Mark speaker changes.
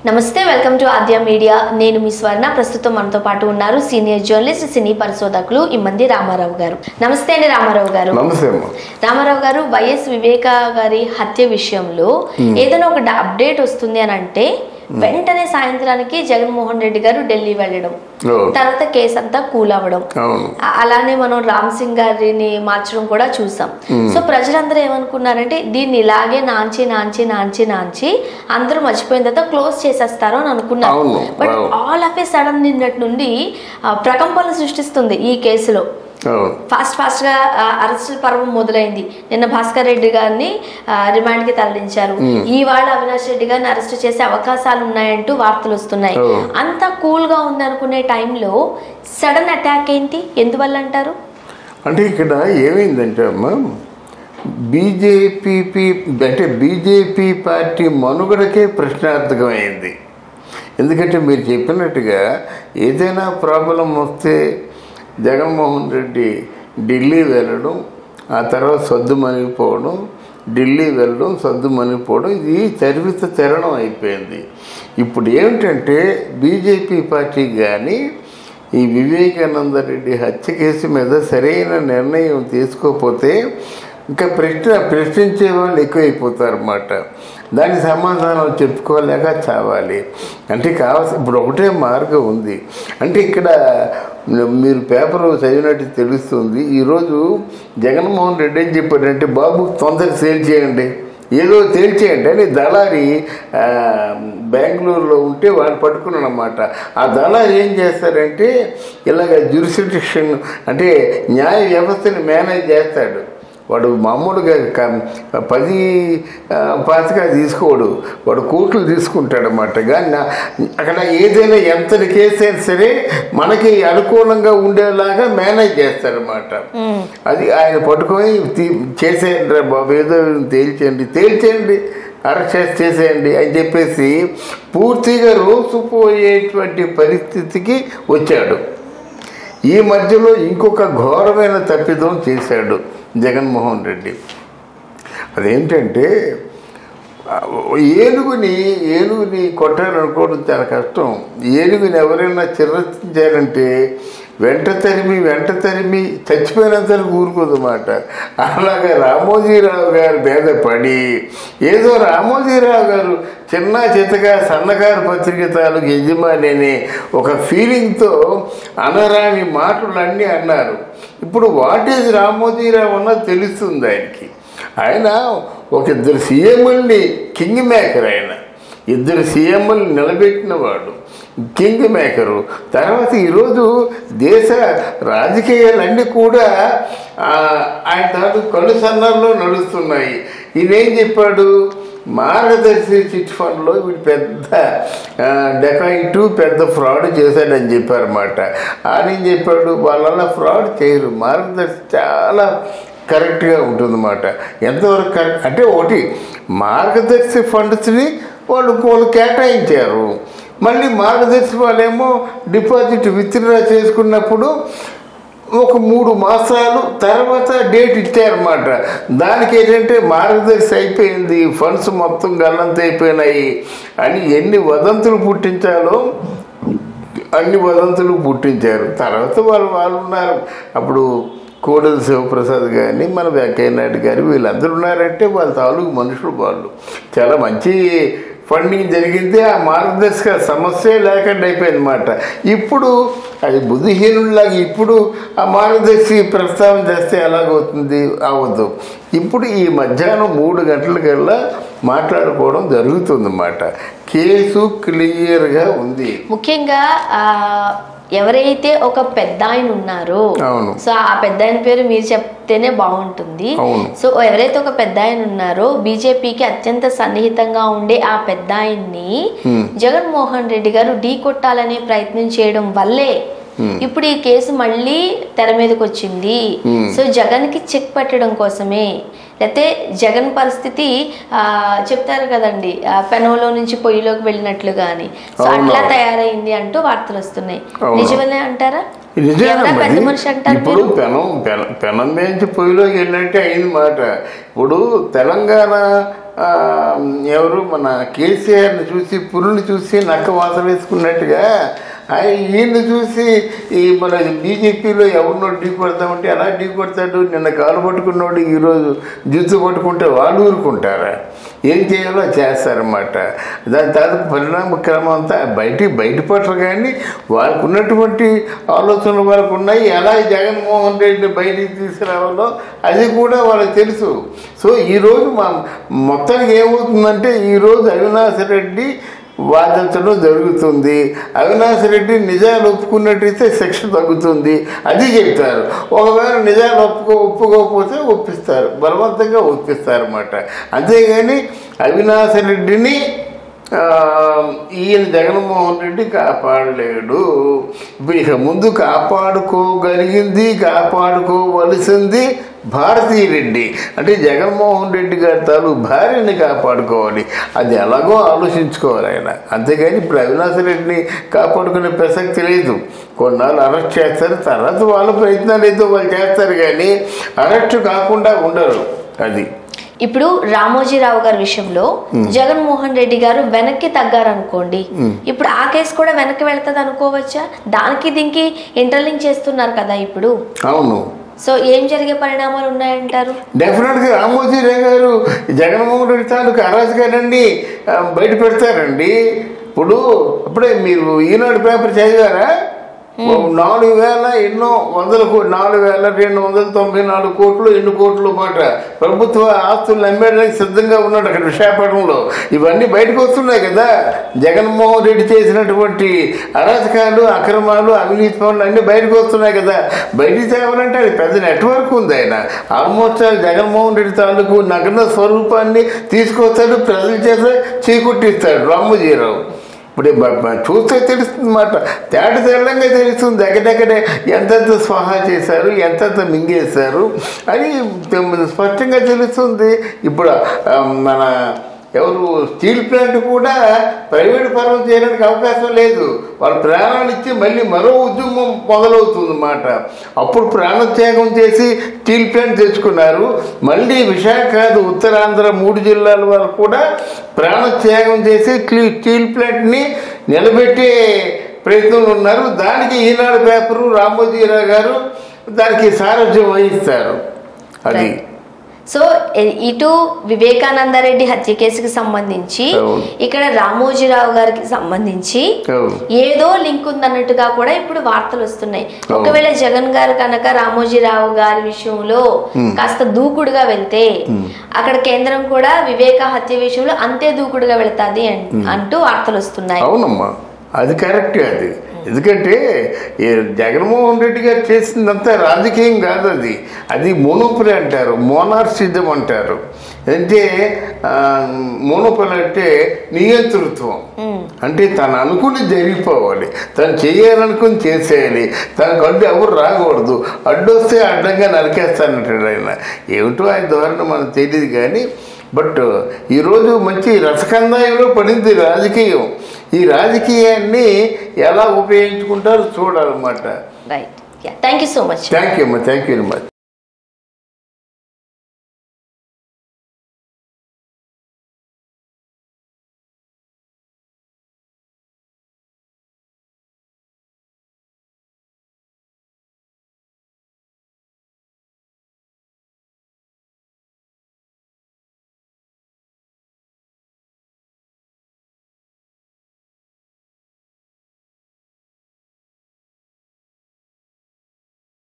Speaker 1: నమస్తే, welcome to Aadya media. నేను మీ స్వర్ణ. ప్రస్తుతం మనతో పాటు ఉన్నారు సీనియర్ జర్నలిస్ట్, సినీ పరిశోధకులు ఇమ్మంది రామారావు గారు. నమస్తే అండి రామారావు గారు.
Speaker 2: నమస్తే.
Speaker 1: రామారావు గారు, వైఎస్ వివేక గారి హత్య విషయంలో ఏదైనా ఒక అప్డేట్ వస్తుంది అని అంటే వెంటనే సాయంత్రానికి జగన్మోహన్ రెడ్డి గారు ఢిల్లీ వెళ్ళడం, తర్వాత కేసు అంతా కూల్ అవ్వడం, అలానే మనం రామ్ సింగ్ గారిని మార్చడం కూడా చూసాం. సో ప్రజలందరూ ఏమనుకున్నారంటే దీన్ని ఇలాగే నాంచి నాంచి నాంచి నాంచి అందరూ మర్చిపోయిన తర్వాత క్లోజ్ చేసేస్తారు అని అనుకున్నారు. But all of A sudden నిన్నటి నుండి ప్రకంపనలు సృష్టిస్తుంది ఈ కేసులో. ఫాస్ట్ గా అరెస్టుల పర్వం మొదలైంది. నిన్న భాస్కర్ రెడ్డి గారిని రిమాండ్ కి తరలించారు. ఇవాళ అవినాష్ రెడ్డి గారిని అరెస్ట్ చేసే అవకాశాలు ఉన్నాయంటూ వార్తలు వస్తున్నాయి. అంతా కూల్ గా ఉంది అనుకునే టైంలో సడన్ అటాక్ ఏంటి, ఎందువల్ల అంటారు?
Speaker 2: అంటే ఇక్కడ ఏమైందంటే అమ్మా, బీజేపీ పార్టీ మనుగడకే ప్రశ్నార్థకమైంది. ఎందుకంటే మీరు చెప్పినట్టుగా ఏదైనా ప్రాబ్లం వస్తే జగన్మోహన్ రెడ్డి ఢిల్లీ వెళ్ళడం, ఆ తర్వాత సద్దుమణిగిపోవడం, ఢిల్లీ వెళ్ళడం, సద్దుమణిగిపోవడం, ఇది చరణం అయిపోయింది. ఇప్పుడు ఏమిటంటే బీజేపీ పార్టీ కానీ ఈ వివేకానంద రెడ్డి హత్య కేసు మీద సరైన నిర్ణయం తీసుకోకపోతే ఇంకా ప్రశ్నించే వాళ్ళు ఎక్కువైపోతారన్నమాట. దానికి సమాధానం చెప్పుకోలేక చావాలి. అంటే ఇప్పుడు ఒకటే మార్గం ఉంది. అంటే ఇక్కడ మీరు పేపర్ చదివినట్టు తెలుస్తుంది. ఈరోజు జగన్మోహన్ రెడ్డి ఏం చెప్పాడంటే, బాబు తొందరగా తేల్చేయండి, ఏదో తేల్చేయండి అని దళారి బెంగళూరులో ఉంటే వాళ్ళు పట్టుకున్నాను అన్నమాట. ఆ దళారి ఏం చేస్తారంటే ఇలాగ జ్యూరిస్డిక్షన్ అంటే న్యాయ వ్యవస్థని మేనేజ్ చేస్తాడు. వాడు మామూలుగా 10-25 తీసుకోడు, వాడు కోట్లు తీసుకుంటాడు అన్నమాట. కానీ అక్కడ ఏదైనా ఎంతటి కేసు అయినా సరే మనకి అనుకూలంగా ఉండేలాగా మేనేజ్ చేస్తారన్నమాట. అది ఆయన పట్టుకొని చేసేయండి బాబు, ఏదో తేల్చేయండి, అరెస్ట్ చేసేయండి అని చెప్పేసి పూర్తిగా రోజుపోయేటువంటి పరిస్థితికి వచ్చాడు. ఈ మధ్యలో ఇంకొక ఘోరమైన తప్పిదం చేశాడు జగన్మోహన్ రెడ్డి. అదేంటంటే ఏనుగుని కొట్టాలనుకోవడం చాలా కష్టం. ఏనుగుని ఎవరైనా చిర్రించారంటే వెంట తరిమి చచ్చిపోయినంత ఊరుకోదన్నమాట. అలాగే రామోజీరావు గారి మీద పడి ఏదో రామోజీరావు గారు చిన్న చితగా సన్నకారు పత్రిక తాలూకు యజమాని అనే ఒక ఫీలింగ్తో అనరాని మాటలన్నీ అన్నారు. ఇప్పుడు వాట్ ఈజ్ రామోజీరావు అన్నది తెలుస్తుంది ఆయనకి. ఆయన ఒక 2 సీఎంలని కింగ్ మేకర్. ఆయన 2 సీఎంలు నిలబెట్టిన వాడు, కింగ్ మేకరు. తర్వాత ఈరోజు దేశ రాజకీయాలన్నీ కూడా ఆయన తాలూకు కళ్ళు సన్నల్లో నడుస్తున్నాయి. ఈయనేం చెప్పాడు, మార్గదర్శి చిట్ ఫండ్లో వీడు పెద్ద డెకాయిటు, పెద్ద ఫ్రాడ్ చేశాడని చెప్పారన్నమాట. ఆయన ఏం చెప్పాడు, వాళ్ళ ఫ్రాడ్ చేయరు, మార్గదర్శి చాలా కరెక్ట్గా ఉంటుందన్నమాట. ఎంతవరకు కరెక్ట్ అంటే, ఒకటి మార్గదర్శి ఫండ్స్ని వాళ్ళు కేటాయించారు. మళ్ళీ మార్గదర్శి వాళ్ళేమో డిపాజిట్ విత్డ్రా చేసుకున్నప్పుడు ఒక 3 మాసాలు తర్వాత డేట్ ఇచ్చారన్నమాట. దానికి ఏంటంటే మార్గదర్శి అయిపోయింది, ఫండ్స్ మొత్తం గల్లంత అయిపోయినాయి అని ఎన్ని వదంతులు పుట్టించాలో అన్ని వదంతులు పుట్టించారు. తర్వాత వాళ్ళు ఉన్నారు. అప్పుడు కోడెల శివప్రసాద్ కానీ మన వెంకయ్య నాయుడు గారు వీళ్ళందరూ ఉన్నారంటే వాళ్ళ తాలూకు మనుషులు. వాళ్ళు చాలా మంచి ఫండింగ్ జరిగింది. ఆ మార్గదర్శక సమస్య లేకుండా అయిపోయిందన్నమాట. ఇప్పుడు అది బుద్ధిహీనులాగా ఇప్పుడు ఆ మార్గదర్శి ప్రస్తావన చేస్తే ఎలాగవుతుంది, అవ్వదు. ఇప్పుడు ఈ మధ్యాహ్నం 3 గంటలకల్లా మాట్లాడుకోవడం జరుగుతుందన్నమాట. కేసు క్లియర్గా ఉంది.
Speaker 1: ముఖ్యంగా ఎవరైతే ఒక పెద్ద ఆయన ఉన్నారో, సో ఆ పెద్ద ఆయన పేరు మీరు చెప్తేనే బాగుంటుంది. సో ఎవరైతే ఒక పెద్ద ఆయన ఉన్నారో, బీజేపీకి అత్యంత సన్నిహితంగా ఉండే ఆ పెద్ద ఆయన్ని జగన్మోహన్ రెడ్డి గారు ఢీ కొట్టాలనే ప్రయత్నం చేయడం వల్లే ఇప్పుడు ఈ కేసు మళ్ళీ తెర మీదకి వచ్చింది. సో జగన్ కి చెక్ పెట్టడం కోసమే, లేకపోతే జగన్ పరిస్థితి చెప్తారు కదండి, పెనంలో నుంచి పొయ్యిలోకి వెళ్ళినట్లు గాని, సో అట్లా తయారైంది అంటూ వార్తలు వస్తున్నాయి. నిజమనే అంటారా? పెద్ద మనిషి అంటారు.
Speaker 2: ఇప్పుడు పెనం నుంచి పొయ్యిలోకి వెళ్ళినట్టే అయింది మాట. ఇప్పుడు తెలంగాణ ఎవరు మన కేసీఆర్ని చూసి పురుని చూసి నక్క వాసన వేసుకున్నట్టుగా ఈయన్ని చూసి ఈ మన బీజేపీలో ఎవరినో ఢీ కొడతామంటే అలా ఢీ కొడతాడు. నిన్న కాలు పట్టుకున్నోడు ఈరోజు జుత్తు పట్టుకుంటే వాళ్ళు ఊరుకుంటారా? ఏం చేయాలో చేస్తారన్నమాట. దాని తర్వాత పరిణామ క్రమం అంతా బయటపడరు, కానీ వాళ్ళకు ఉన్నటువంటి ఆలోచనలు వాళ్ళకు ఉన్నాయి. ఎలా జగన్మోహన్ రెడ్డిని బయటికి తీసుకురావాలో అది కూడా వాళ్ళకి తెలుసు. సో ఈరోజు మొత్తానికి ఏమవుతుందంటే ఈరోజు అవినాష్ రెడ్డి వాదించడం జరుగుతుంది. అవినాష్ రెడ్డి నిజాలు ఒప్పుకున్నట్టయితే శిక్ష తగ్గుతుంది, అది చెప్తారు. ఒకవేళ నిజాలు ఒప్పుకోకపోతే ఒప్పిస్తారు, బలవంతంగా ఒప్పిస్తారు అన్నమాట. అంతేగాని అవినాష్ రెడ్డిని ఈయన జగన్మోహన్ రెడ్డి కాపాడలేడు. ఇప్పుడు ఇక ముందు కాపాడుకోవలసింది భారతీరెడ్డి, అంటే జగన్మోహన్ రెడ్డి గారి భార్యని కాపాడుకోవాలి. అది ఎలాగో ఆలోచించుకోవాలి ఆయన. అంతేగాని ఇప్పుడు అవినాష్ రెడ్డిని కాపాడుకునే ప్రసక్తి లేదు. కొన్నాళ్ళు అరెస్ట్ చేస్తారు, తర్వాత వాళ్ళ ప్రయత్నాలు ఏదో వాళ్ళు చేస్తారు, కానీ అరెస్ట్ కాకుండా ఉండరు. అది
Speaker 1: ఇప్పుడు రామోజీరావు గారి విషయంలో జగన్మోహన్ రెడ్డి గారు వెనక్కి తగ్గారనుకోండి, ఇప్పుడు ఆ కేసు కూడా వెనక్కి వెళ్తుంది అనుకోవచ్చా? దానికి దీనికి ఇంటర్లింక్ చేస్తున్నారు కదా ఇప్పుడు.
Speaker 2: అవును.
Speaker 1: సో ఏం జరిగే పరిణామాలు ఉన్నాయంటారు?
Speaker 2: డెఫినెట్గా రామోజీరావు గారు జగన్మోహన్ రెడ్డి తాలూకు అరాజకాలన్నీ బయట పెడతారండి. అప్పుడే మీరు ఈనాడు పేపర్ చదివారా? 4,000 ఎన్నో వందల 4,294 కోట్లు ఎన్ని కోట్లు మాట ప్రభుత్వ ఆస్తులు అమ్మేయడానికి సిద్ధంగా ఉన్నాడు అక్కడ విశాఖపట్నంలో. ఇవన్నీ బయటకు వస్తున్నాయి కదా. జగన్మోహన్ రెడ్డి చేసినటువంటి అరాచకాలు, అక్రమాలు, అవినీతి పనులు అన్నీ బయటకు వస్తున్నాయి కదా. బయటికి తేవాలంటే అది పెద్ద నెట్వర్క్ ఉంది. ఆయన ఆల్మోస్ట్ జగన్మోహన్ రెడ్డి తాలూకు నగ్న స్వరూపాన్ని తీసుకొస్తాడు, ప్రజల చేత చీకొట్టిస్తాడు రామోజీరావు. ఇప్పుడు చూస్తే తెలుస్తుంది అన్నమాట, తెల్లంగా తెలుస్తుంది. ఎక్కడెక్కడే ఎంతెంత స్వాహా చేశారు, ఎంతెంత మింగేశారు అని స్పష్టంగా తెలుస్తుంది. ఇప్పుడు మన స్టీల్ ప్లాంట్ కూడా ప్రైవేట్ పరం చేయడానికి అవకాశం లేదు. వాళ్ళు ప్రాణాలు ఇచ్చి మళ్ళీ మరో ఉద్యమం మొదలవుతుంది అన్నమాట. అప్పుడు ప్రాణత్యాగం చేసి స్టీల్ ప్లాంట్ తెచ్చుకున్నారు. మళ్ళీ విశాఖ, ఉత్తరాంధ్ర 3 జిల్లాల వాళ్ళు కూడా ప్రాణత్యాగం చేసి స్టీల్ ప్లాంట్ని నిలబెట్టే ప్రయత్నంలో ఉన్నారు. దానికి ఈనాడు పేపరు, రామోజీరావు గారు దానికి సారథ్యం వహిస్తారు. అది
Speaker 1: సో ఇటు వివేకానందరెడ్డి హత్య కేసుకి సంబంధించి, ఇక్కడ రామోజీరావు గారికి సంబంధించి ఏదో లింక్ ఉందన్నట్టుగా కూడా ఇప్పుడు వార్తలు వస్తున్నాయి. ఒకవేళ జగన్ గారు కనుక రామోజీరావు గారి విషయంలో కాస్త దూకుడుగా వెళ్తే, అక్కడ కేంద్రం కూడా వివేక హత్య విషయంలో అంతే దూకుడుగా వెళ్తాది అంటూ వార్తలు వస్తున్నాయి.
Speaker 2: అవునమ్మా, అది కరెక్ట్. అది ఎందుకంటే జగన్మోహన్ రెడ్డి గారు చేసిందంతా రాజకీయం కాదు, అది మోనోపలి అంటారు, మోనార్సిజం అంటారు. అంటే మోనోపలి అంటే నియంతృత్వం. అంటే తను అనుకుని జరిగిపోవాలి, తను చేయాలనుకుని చేసేయాలి, తనకు అడ్డు ఎవరు రాకూడదు, అడ్డొస్తే అడ్డంగా నరికేస్తానంటాడు ఆయన. ఏమిటో ఆయన ధోరణి మనకు తెలియదు, కానీ బట్ ఈరోజు మంచి రసకందాయంలో పడింది రాజకీయం. ఈ రాజకీయాన్ని ఎలా ఉపయోగించుకుంటారో చూడాలన్నమాట.
Speaker 1: Right. Thank you so much.
Speaker 2: Thank you అమ్మా, థ్యాంక్ యూ వెరీ మచ్.